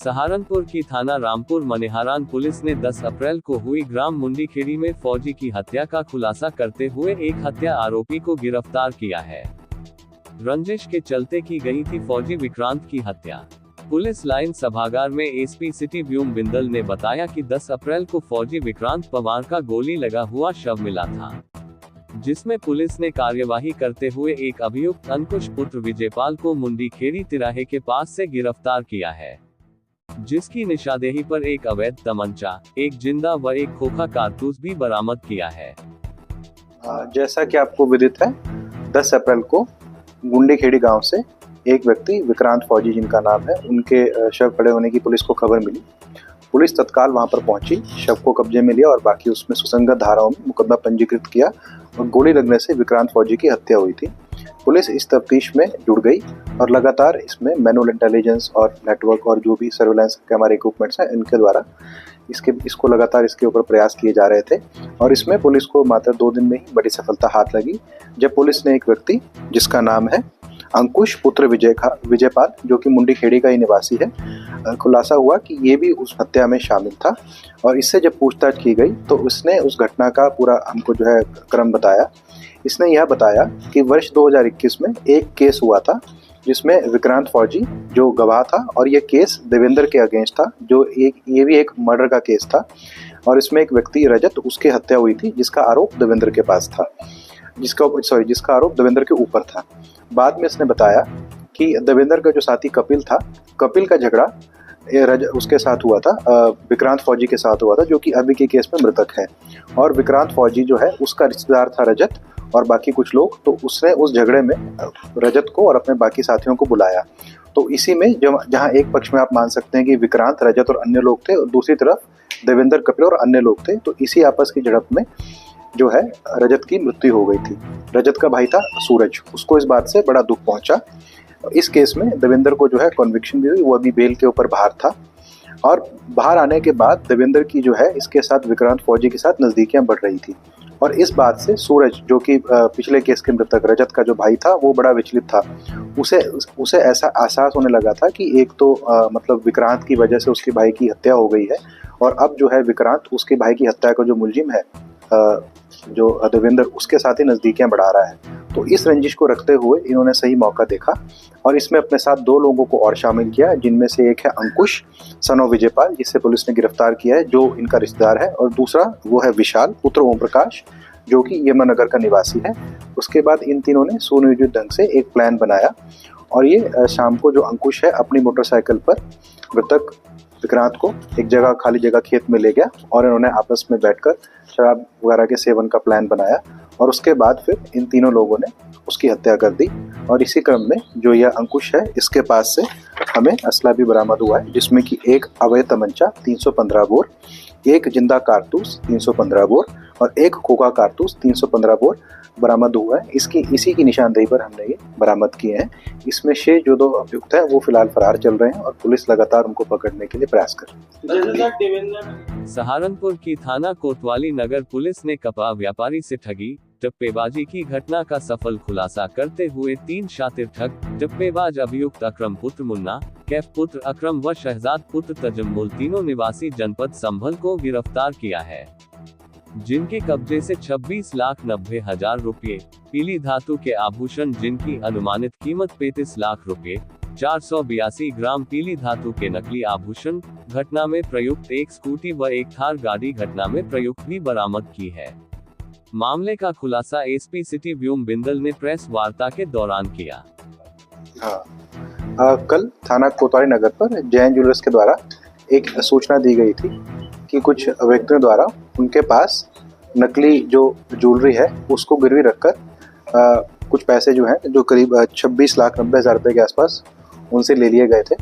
सहारनपुर की थाना रामपुर मनेहारान पुलिस ने 10 अप्रैल को हुई ग्राम मुंडीखेड़ी में फौजी की हत्या का खुलासा करते हुए एक हत्या आरोपी को गिरफ्तार किया है। रंजिश के चलते की गई थी फौजी विक्रांत की हत्या। पुलिस लाइन सभागार में एसपी सिटी व्योम बिंदल ने बताया कि 10 अप्रैल को फौजी विक्रांत पवार का गोली लगा हुआ शव मिला था, जिसमें पुलिस ने कार्यवाही करते हुए एक अभियुक्त अंकुश पुत्र विजयपाल को मुंडीखेड़ी तिराहे के पास से गिरफ्तार किया है, जिसकी निशानदेही पर एक अवैध तमंचा, एक जिंदा व एक खोखा कारतूस भी बरामद किया है। जैसा कि आपको विदित है, 10 अप्रैल को मुंडीखेड़ी गांव से एक व्यक्ति विक्रांत फौजी जिनका नाम है, उनके शव पड़े होने की पुलिस को खबर मिली। पुलिस तत्काल वहां पर पहुंची, शव को कब्जे में लिया और बाकी उसमें सुसंगत धाराओं में मुकदमा पंजीकृत किया और गोली लगने से विक्रांत फौजी की हत्या हुई थी। पुलिस इस तफ्तीश में जुड़ गई और लगातार इसमें मैनुअल इंटेलिजेंस और नेटवर्क और जो भी सर्विलांस कैमरा इक्विपमेंट्स हैं, इनके द्वारा इसको लगातार इसके ऊपर प्रयास किए जा रहे थे और इसमें पुलिस को मात्र 2 दिन में ही बड़ी सफलता हाथ लगी, जब पुलिस ने एक व्यक्ति जिसका नाम है अंकुश पुत्र विजयपाल, जो कि मुंडीखेड़ी का ही निवासी है, खुलासा हुआ कि ये भी उस हत्या में शामिल था। और इससे जब पूछताछ की गई तो उसने उस घटना का पूरा हमको जो है क्रम बताया। इसने यह बताया कि वर्ष 2021 में एक केस हुआ था जिसमें विक्रांत फौजी जो गवाह था, और ये केस देवेंद्र के अगेंस्ट था, जो ये भी एक मर्डर का केस था और इसमें एक व्यक्ति रजत, उसकी हत्या हुई थी, जिसका आरोप देवेंद्र के पास था, जिसका आरोप देवेंद्र के ऊपर था। बाद में इसने बताया कि देवेंद्र का जो साथी कपिल था, कपिल का झगड़ा उसके साथ हुआ था, विक्रांत फौजी के साथ हुआ था, जो कि अभी के केस में मृतक है। और विक्रांत फौजी जो है उसका रिश्तेदार था रजत और बाकी कुछ लोग, तो उसने उस झगड़े में रजत को और अपने बाकी साथियों को बुलाया। तो इसी में जहाँ एक पक्ष में आप मान सकते हैं कि विक्रांत, रजत और अन्य लोग थे, और दूसरी तरफ देवेंद्र, कपिल और अन्य लोग थे। तो इसी आपस की झड़प में जो है रजत की मृत्यु हो गई थी। रजत का भाई था सूरज, उसको इस बात से बड़ा दुख पहुंचा। इस केस में देवेंद्र को जो है कन्विक्शन भी हुई, वो अभी बेल के ऊपर बाहर था। और बाहर आने के बाद देवेंद्र की जो है इसके साथ विक्रांत फौजी के साथ नज़दीकियां बढ़ रही थी और इस बात से सूरज, जो कि पिछले केस के मृतक रजत का जो भाई था, वो बड़ा विचलित था। उसे ऐसा एहसास होने लगा था कि एक तो मतलब विक्रांत की वजह से उसके भाई की हत्या हो गई है और अब जो है विक्रांत उसके भाई की हत्या का जो मुलजिम है, जो देवेंद्र, उसके साथ ही नज़दीकियां बढ़ा रहा है। तो इस रंजिश को रखते हुए इन्होंने सही मौका देखा और इसमें अपने साथ 2 लोगों को और शामिल किया, जिनमें से एक है अंकुश सनो विजयपाल, जिसे पुलिस ने गिरफ्तार किया है, जो इनका रिश्तेदार है, और दूसरा वो है विशाल पुत्र ओम प्रकाश, जो कि यमुनानगर का निवासी है। उसके बाद इन तीनों ने सुनियोजित ढंग से एक प्लान बनाया और ये शाम को जो अंकुश है अपनी मोटरसाइकिल पर मृतक विक्रांत को एक जगह, खाली जगह खेत में ले गया और इन्होंने आपस में बैठकर शराब वगैरह के सेवन का प्लान बनाया और उसके बाद फिर इन तीनों लोगों ने उसकी हत्या कर दी। और इसी क्रम में जो यह अंकुश है, इसके पास से हमें असला भी बरामद हुआ है, जिसमें कि एक अवैध तमंचा 315 बोर, एक जिंदा कारतूस 315 बोर और एक खोखा कारतूस 315 बोर बरामद हुआ है। इसी की निशानदेही पर हमने ये बरामद किए हैं। इसमें शेष जो 2 अभियुक्त हैं वो फिलहाल फरार चल रहे हैं और पुलिस लगातार उनको पकड़ने के लिए प्रयास कर रही है। सहारनपुर की थाना कोतवाली नगर पुलिस ने कपड़ा व्यापारी से ठगी टप्पेबाजी की घटना का सफल खुलासा करते हुए 3 शातिर ठग टप्पेबाज अभियुक्त अकरम पुत्र मुन्ना, कैफ पुत्र अकरम व शहजाद पुत्र तजम्मुल, तीनों निवासी जनपद संभल को गिरफ्तार किया है, जिनके कब्जे से 26,90,000 रुपये, पीली धातु के आभूषण जिनकी अनुमानित कीमत 35 लाख रुपये, 482 ग्राम पीली धातु के नकली आभूषण, घटना में प्रयुक्त एक स्कूटी व एक थार गाड़ी घटना में प्रयुक्त भी बरामद की है। मामले का खुलासा एसपी सिटी व्योम बिंदल ने प्रेस वार्ता के दौरान किया। कल थाना कोतवाली नगर पर जैन ज्वेलर्स के द्वारा एक सूचना दी गई थी कि कुछ व्यक्तियों द्वारा उनके पास नकली जो ज्वेलरी है उसको गिरवी रखकर कुछ पैसे जो हैं, जो करीब 26,90,000 रुपये के आसपास उनसे ले लिए गए थे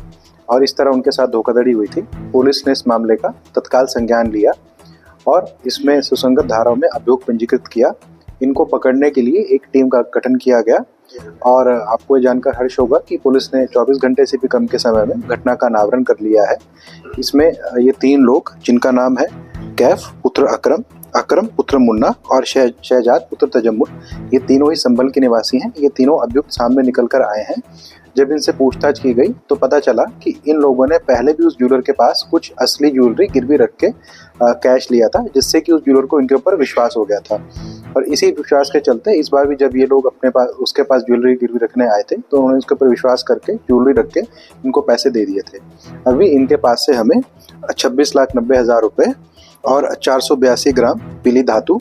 और इस तरह उनके साथ धोखाधड़ी हुई थी। पुलिस ने इस मामले का तत्काल संज्ञान लिया और इसमें सुसंगत धाराओं में अभियोग पंजीकृत किया। इनको पकड़ने के लिए एक टीम का गठन किया गया और आपको ये जानकर हर्ष होगा कि पुलिस ने 24 घंटे से भी कम के समय में घटना का अनावरण कर लिया है। इसमें ये 3 लोग, जिनका नाम है कैफ पुत्र अकरम, अकरम पुत्र मुन्ना और शहजाद पुत्र तजम्मुल, ये तीनों ही संभल के निवासी हैं। ये तीनों अभियुक्त सामने निकल कर आए हैं। जब इनसे पूछताछ की गई तो पता चला कि इन लोगों ने पहले भी उस ज्वेलर के पास कुछ असली ज्वेलरी गिरवी रख के कैश लिया था, जिससे कि उस ज्वेलर को इनके ऊपर विश्वास हो गया था। और इसी विश्वास के चलते इस बार भी जब ये लोग अपने पास उसके पास ज्वेलरी गिरवी रखने आए थे तो उन्होंने उसके ऊपर विश्वास करके ज्वेलरी रख के इनको पैसे दे दिए थे। अभी इनके पास से हमें 26,90,000 रुपये और 482 ग्राम पीली धातु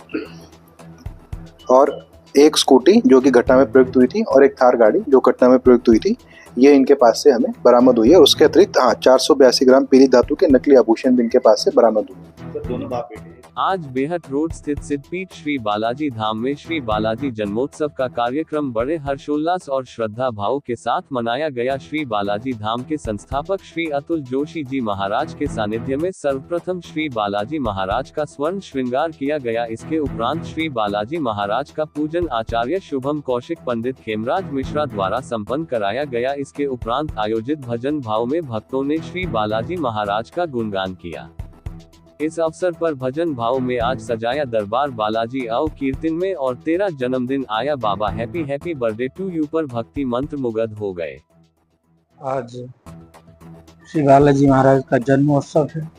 और एक स्कूटी जो कि घटना में प्रयुक्त हुई थी और एक थार गाड़ी जो घटना में प्रयुक्त हुई थी, ये इनके पास से हमें बरामद हुई है। और उसके अतिरिक्त 482 ग्राम पीली धातु के नकली आभूषण भी इनके पास से बरामद हुए। तो दोनों बाप बेटे आज बेहट रोड स्थित सिद्धपीठ श्री बालाजी धाम में श्री बालाजी जन्मोत्सव का कार्यक्रम बड़े हर्षोल्लास और श्रद्धा भाव के साथ मनाया गया। श्री बालाजी धाम के संस्थापक श्री अतुल जोशी जी महाराज के सानिध्य में सर्वप्रथम श्री बालाजी महाराज का स्वर्ण श्रृंगार किया गया। इसके उपरांत श्री बालाजी महाराज का पूजन आचार्य शुभम कौशिक पंडित खेमराज मिश्रा द्वारा संपन्न कराया गया। इसके उपरांत आयोजित भजन भाव में भक्तों ने श्री बालाजी महाराज का गुणगान किया। इस अवसर पर भजन भाव में आज सजाया दरबार बालाजी आओ कीर्तन में और तेरा जन्मदिन आया बाबा happy happy birthday to you पर भक्ति मंत्र मुग्ध हो गए। आज श्री बालाजी महाराज का जन्मोत्सव है।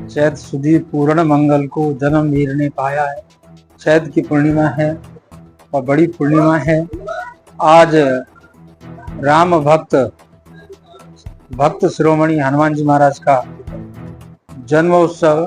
चैत सुधी पूर्ण मंगल को जन्म वीर ने पाया है। चैत की पूर्णिमा है और बड़ी पूर्णिमा है। आज राम भक्त शिरोमणि हनुमान जी महाराज का जन्मोत्सव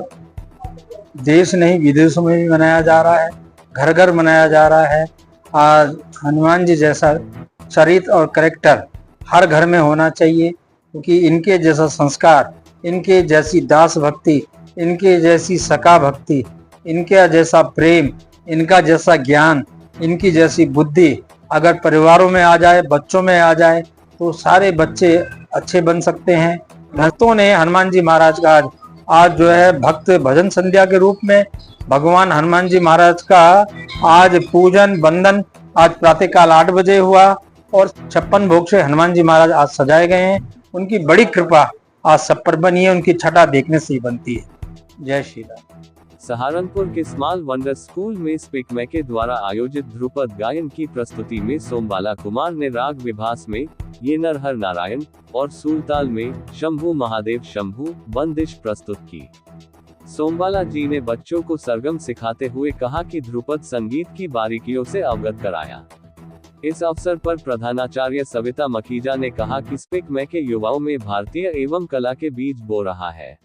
देश नहीं विदेशों में भी मनाया जा रहा है, घर घर मनाया जा रहा है। आज हनुमान जी जैसा चरित्र और कैरेक्टर हर घर में होना चाहिए, क्योंकि इनके जैसा संस्कार, इनके जैसी दास भक्ति, इनके जैसी सका भक्ति, इनके जैसा प्रेम, इनका जैसा ज्ञान, इनकी जैसी बुद्धि अगर परिवारों में आ जाए, बच्चों में आ जाए तो सारे बच्चे अच्छे बन सकते हैं। भक्तों ने हनुमान जी महाराज का आज जो है भक्त भजन संध्या के रूप में भगवान हनुमान जी महाराज का आज पूजन वंदन आज प्रातःकाल 8 बजे हुआ और 56 भोग से हनुमान जी महाराज आज सजाए गए हैं। उनकी बड़ी कृपा आज सब पर बनी है, उनकी छटा देखने से ही बनती है। जय श्री राम। सहारनपुर के स्मॉल वंडर स्कूल में स्पिकमै के द्वारा आयोजित ध्रुपद गायन की प्रस्तुति में सोमबाला कुमार ने राग विभास में ये नरहर नारायण और सूरताल में शंभू महादेव शंभू बंदिश प्रस्तुत की। सोमबाला जी ने बच्चों को सरगम सिखाते हुए कहा कि ध्रुपद संगीत की बारीकियों से अवगत कराया। इस अवसर पर प्रधानाचार्य सविता मखीजा ने कहा कि स्पिकमै के युवाओं में भारतीय एवं कला के बीज बो रहा है।